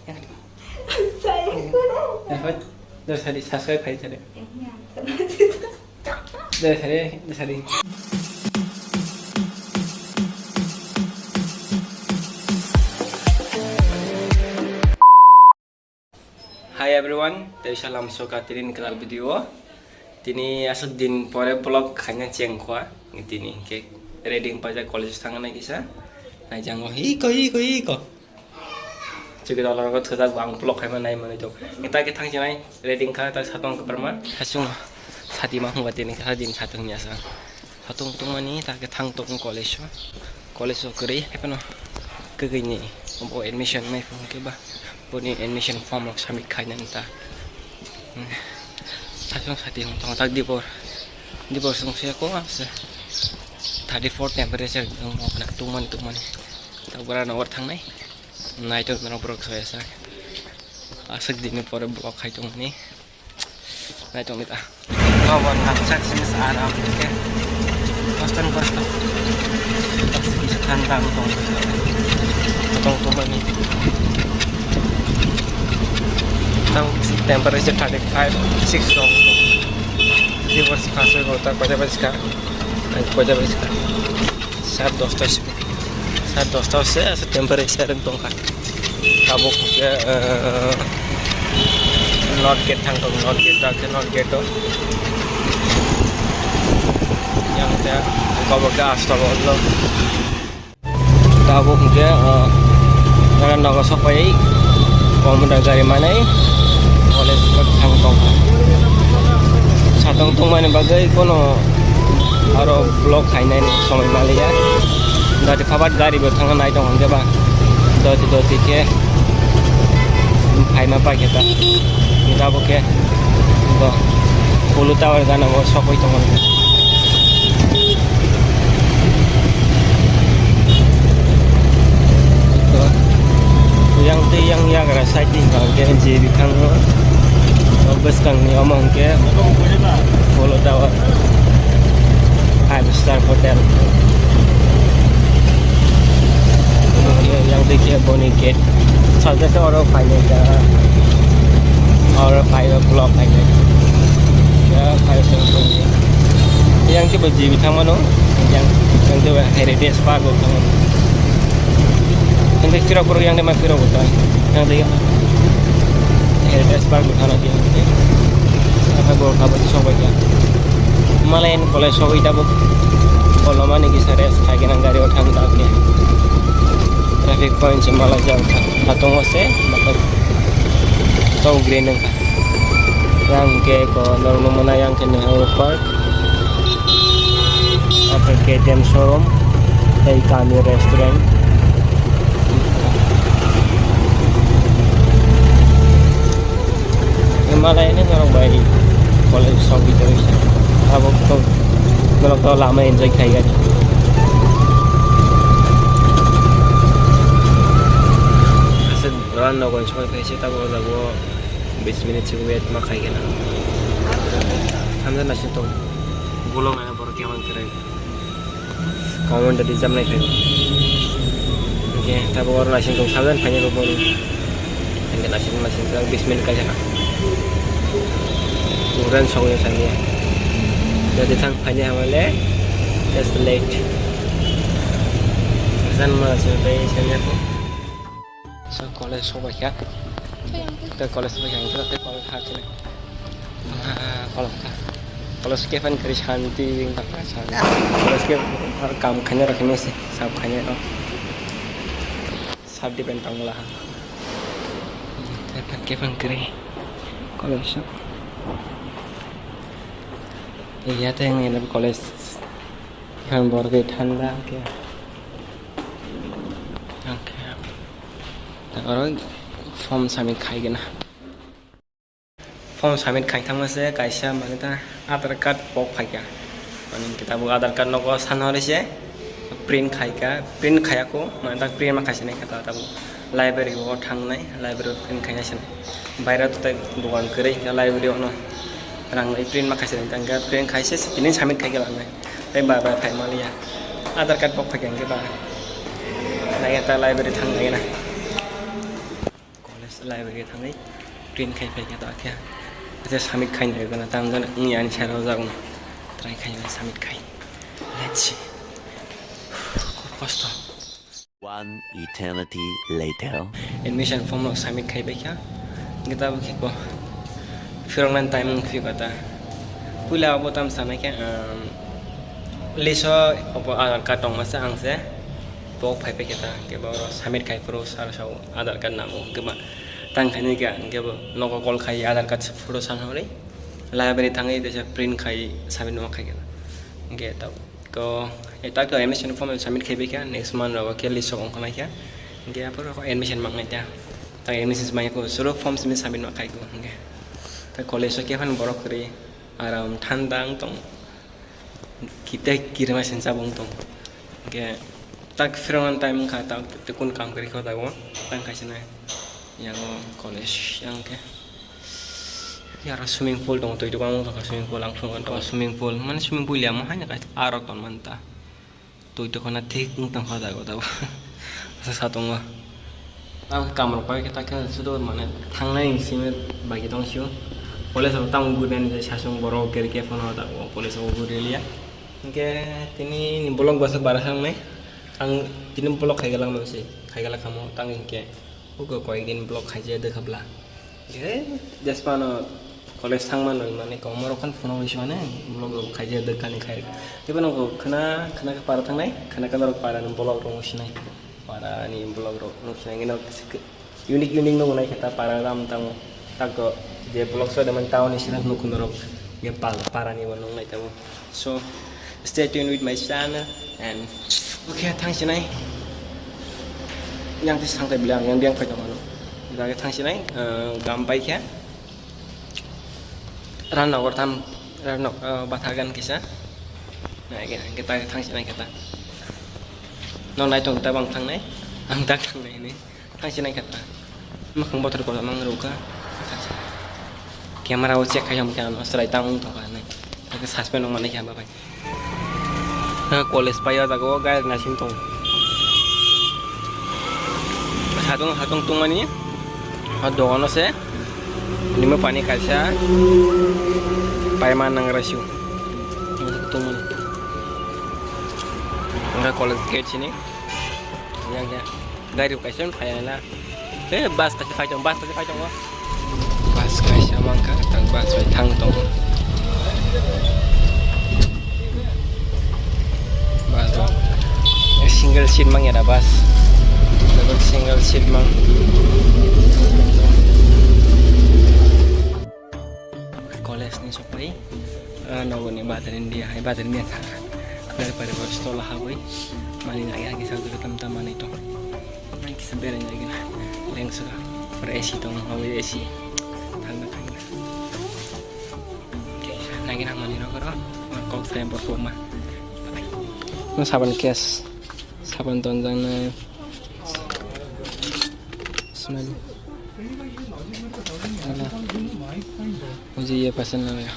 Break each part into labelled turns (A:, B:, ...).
A: Saya
B: Dapat dari tadi subscribe aja deh.
A: Iya, tenang sih.
B: Dari tadi. Hai everyone, dari salam suka tirin kenal video. Tini asal din pore vlog kanya cengkwa, tini ke reading paja college tangan lagi sa. Nah jangan iko. Juga kalau orang kata bang vlog kayak mana mana itu. Kita tang jangan reading kah tak satu ke perma. Hasung sati mah buat ini kah din satu nyasa. Satu tung mani tak tang tung college so kiri apa no kegini. Mau admission mai pun ke bah. Puni admission form lok sampai kaya nanta. Tapi saat ini tong tak di bawah sungsi aku mas. Tadi for temperature mau nak tuman. Tak berapa nomor tang nai. Nah itu memang brok saya sah. Asik di ni for blok hai tung ni. Nah itu kita. Kawan ngacak sini searah. Oke. Kostan. Bisa tantang tong ni. Tahu temperature 35, 6 dong. Di वर्ष खास में होता है 50 का, 50 का. 7 से ऐसे temperature itu kan. Kamu ke not get to. Yang dia kamu ke astagfirullah. Kamu ke jangan nggak sampai kamu dari mana oleh tangtong satong tong mana bagai kono aro blok kainai somai malia dari fabat gari bertangan naik dong ande ba doti ke kaina pa kita boke do pulu tawar gana mo sokoi tongon yang gara sighting ke JB kang bus kang ni omong ke follow tower 5-star hotel yang देखिए बोनी गेट चलते से और फाइनल का और 5 o'clock final ya 5 o'clock yang ke JB kang mano yang ke heritage park kang yang kira kurang yang demai kira bukan yang dia heritage park bukan lagi apa gol kabar sobat ya malain kalau sobat itu kalau mana kita res lagi nanggari orang tak ke traffic point malah jauh atau ngose maka tahu green yang ke kalau mana yang ke Nehru Park atau KTM showroom dari kami restoran. Malah ini orang baik kalau sobi terus apa tuh kalau lama enjoy kayak gini asal orang nak enjoy kayak sih tapi kalau 20 minit sih wait makai gini hamdan nasi tuh bolong aja baru kiaman keren kawan dari jam naik oke tapi orang nasi tuh hamdan hanya baru hanya nasi tuh 20 menit aja kan Turan songnya saya. Jadi tang hanya awalnya just late. Pesan masih dari sana tu. Sekolah sobat ya. Kita sekolah sobat yang kita sekolah hati ni. Kalau sekian keris hanti tak pasal. Kalau sekian kamu kanya raknya sih, sab kanya oh. Sab di pentang lah. Kita sekian keris. Kalau sab. Iya tuh yang ini college yang baru ठंडा क्या oke orang form submit खाएंगे ना form submit खाई था मुझसे कैसा माने था आधार कार्ड पॉप खाएगा माने kita buat आधार कार्ड नको सानोरे से print खाया को माने था print में कैसे नहीं खाता था library वो ठंग नहीं library print खाया से बाहर तो तक बुआन करे library ono rang print makasih tangga print kaise ini samit kai gelang nai ba kai malia aadhar card pok phageng ke ba nai ta library thang nai na college library थांनाय print खायफाय kita akhir kita submit खायनो gana tanggan ni ani charo jagung try खायनो submit खाय let's see cost
A: One eternity later.
B: admission form lo submit खायबाय क्या kita bukiko firangan time fi kata pula abotam sana क्या liso apa agar katong masa angse pok phai pe kita ke ba submit khai pro sar sau adar card namo ke ba tang khani ke ba noko call khai adar card photo san hore library thangai de print khai submit no khai ke ta ko eta ko admission form submit khai be ke next month ro ke liso ong khana ke ke apa ro admission mak ngai ta ta admission banyak ko suro form submit no khai ko ke ta college ke phan borok kri aram thandang tong kita kirma sensa bong tong ke tak firangan time kata tekun kam kari kau tahu tang kasih na yang college yang ke ya swimming pool dong tu itu kamu tak swimming pool langsung kan tak swimming pool mana swimming pool ya mahanya kan arok kan manta tu itu kena tik tang kau tahu satu nggak tahu kamar kau kita ke sudah mana tang lain sih bagi tong siu college aku tahu gudan jadi sasung borok kiri ke phone ada college aku gudan lihat ke ini bolong bahasa barasang nih ang tinum blok khai galang masi khai gala kamu tangin ke ugo koi gin blok khai je dekhabla ge jaspano college thangman noi mane ko moro kan phone wi shone blok khai je dekani khai tibano ko khana ka para thangnai khana ka rok para nim blok rong shinai para ni blok ro no shinai ngino unique no nai kata para ram tang tak ko je blok so de man taw ni shinai no kun rok ge para ni wonong nai taw so stay tuned with my channel and okay thang sinai yang tis thang tai bilang yang biang phai tong ano kita thang sinai gam pai kya ran nor tham ran bathagan kisa nah kita thang sinai kita non nai tong ta bang thang nai ang tak thang nai ni thang sinai kita makang botor ko mang ruka camera o check kayam kan serai tang to kan nai ke suspend ong manai kya ba pai college paya ta ko guys na sintong hatong tung ani dono se lima pani kaisa paiman nang rasio tung enggak college gate sini yang ya gari kaisa payala bas kasih fajong bas kaisa mangka tang bas thang tong single seat mang ya bas dapat single seat mang college ni sopai nawo ni baterin dia tha daripada bos sekolah hawi mali ngai lagi satu teman-teman itu main kisah bereng lagi nah leng suka beresi tong hawi esi tanda oke lagi nak mani rokok kau frame performa no saban kes saban tonjang na smell मुझे ये पसंद आ गया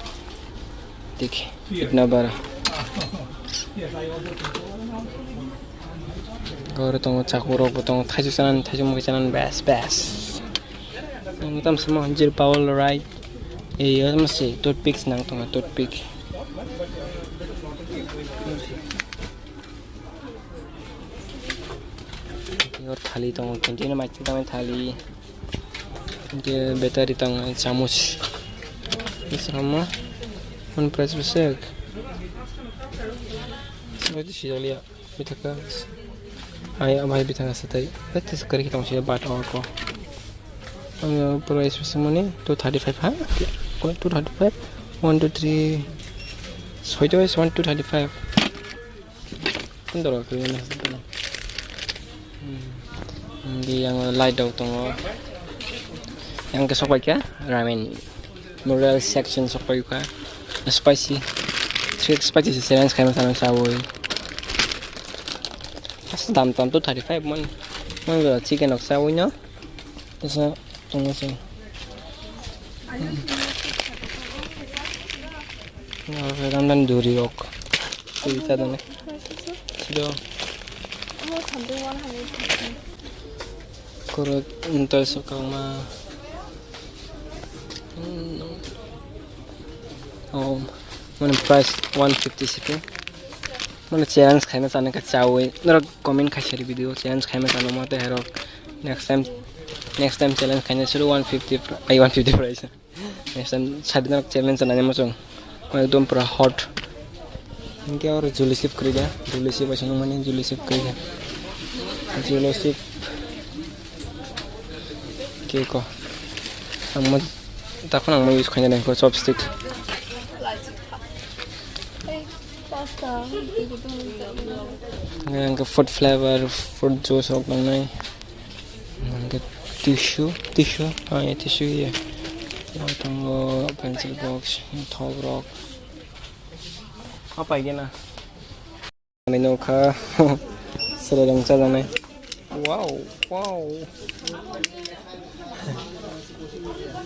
B: देखिए कितना बड़ा गौर तो चाकूरो को तो थाजु मुझे बेस तम semua anjir Paul right iya masih toothpick nang tong toothpick और थाली तो कैंटीन में माइक में थाली ये बैटरी तंग चामच इस sama on price besek itu sih lihat bitaka ay abah bitaka satai betul sekali kita masih bat ko price semua ni 235 ha 235 1 2 3 soito is 1 235 pendoro ko ni di yang light daw tong yang ke sopai kya ramen moral section sopai ka spicy 3 spicy sekarang kaya masalah sawoy pas tam tu 35 mon ga chicken ok sawoy no sa tong sa dan duri ok kita dan do kurut entar suka mah. Oh, mana price 150 shipping. Mana challenge खाना चाहने का चाहे नर comment खाई video challenge खाना चाहने मत है रो next time challenge खाने शुरू 150 price next time शादी नर challenge चाहने मत चुंग एकदम पूरा hot इनके और जुली शिप कर दिया जुली शिप ऐसा नमूने जुली शिप कर दिया जुली शिप क्या को हम ताकि हम यूज़ खाने नहीं को chopstick yang ke food flavor, fruit juice ok lang nai. Yang ke tissue, ya tissue ya. Yang tunggu pencil box, top rock. Apa lagi na? Ini ka selang jalan nai. Wow.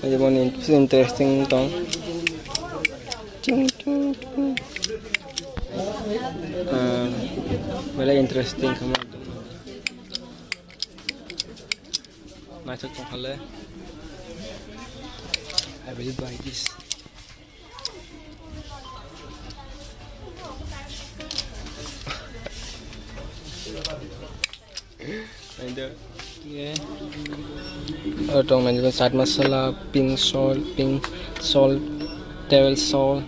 B: Ini mana interesting tong. Ting. Very interesting kamu tu. Macam tu hal. I will buy this. Ada. Yeah. Atau macam chaat masala, pink salt, table salt.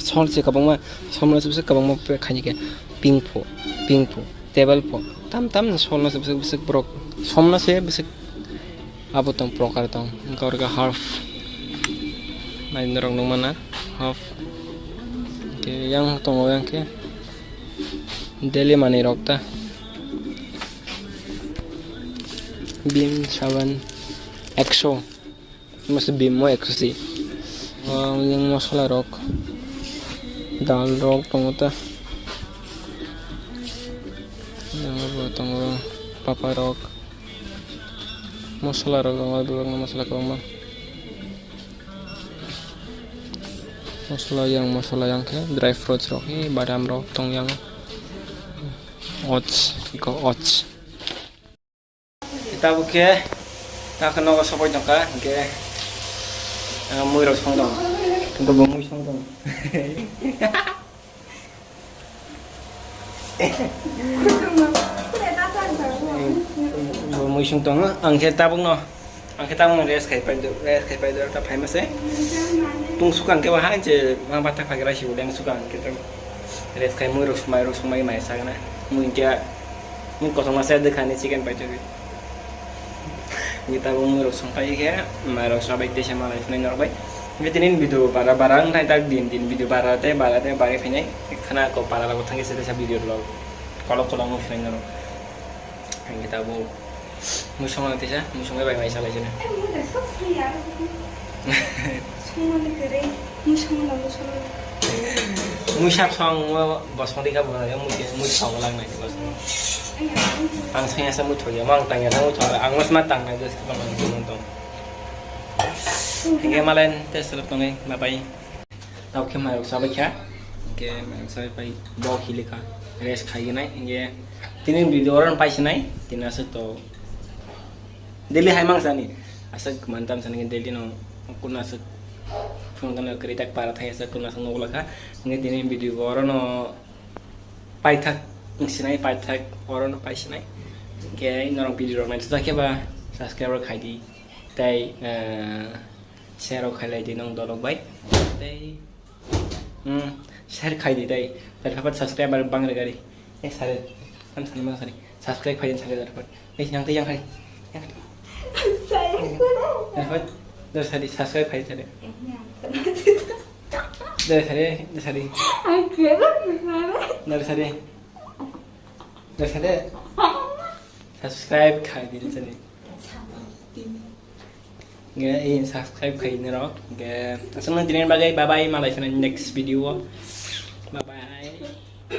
B: Salt sih kabang mah, salt sebesar kabang mah खाने के pink po, table po, tam salt na sebesar brok, salt na sih besar apa tong prokar tong, engkau orga half, main dorong nung mana half, ke yang tong yang ke, daily mana rokta, beam 7, exo, masih beam mo exo sih, yang masala rok. Dal rock tongota yang apa tong papa rock masala rock ngal dulu masala kau masala yang ke dry fruits rock ini badam rock tong yang oats kita buke tak kena kau support nongka ke mui rock song dong untuk mui song dong mui sung tong ang kita bung no ang kita bung res kai pai do ta phai mas tung sukang ke bahang je mang batak pagira si udang sukang kita res kai mui ros mai sa na mui dia mui ko sama sa de khane chicken pai jo kita bung mui ros pai ke mai ros bai te sama life nai nor bai Vitinin video barang thay tak din video barate bare phine khana ko para lagu thangi se video lo kolok mo phine ngaro ang kita bu musong ate sa musong bai mai sala jena musap song bosong dika bu ya mu song lang nai bos ang saya sa mu thoya mang tanya sa mu thoya ang mas matang na gus ko mang tong Hingga malam tes selap tongai bapai. Tahu ke mai sabai kya? Ke mai sabai pai bawa kili ka. Res khai nai hingga tinin video orang pai sinai tina seto. Delhi hai mang sani. Asak mantam sani Delhi no kuna asak phone kana kereta para thai asak kuna sang nogla ka. Hingga tinin video orang no pai thak sinai pai thak orang no pai sinai. Ke norong video orang itu tak ke ba subscriber khai di. Tai share khai di nong dolok bai tai share khai di tai dapat subscriber bang regari sare kan sama sare subscribe khai sare dapat yang khai dapat dari subscribe khai sare dari subscribe khai di sare subscribe khai ni rock. Asal nanti bye bye malai next video.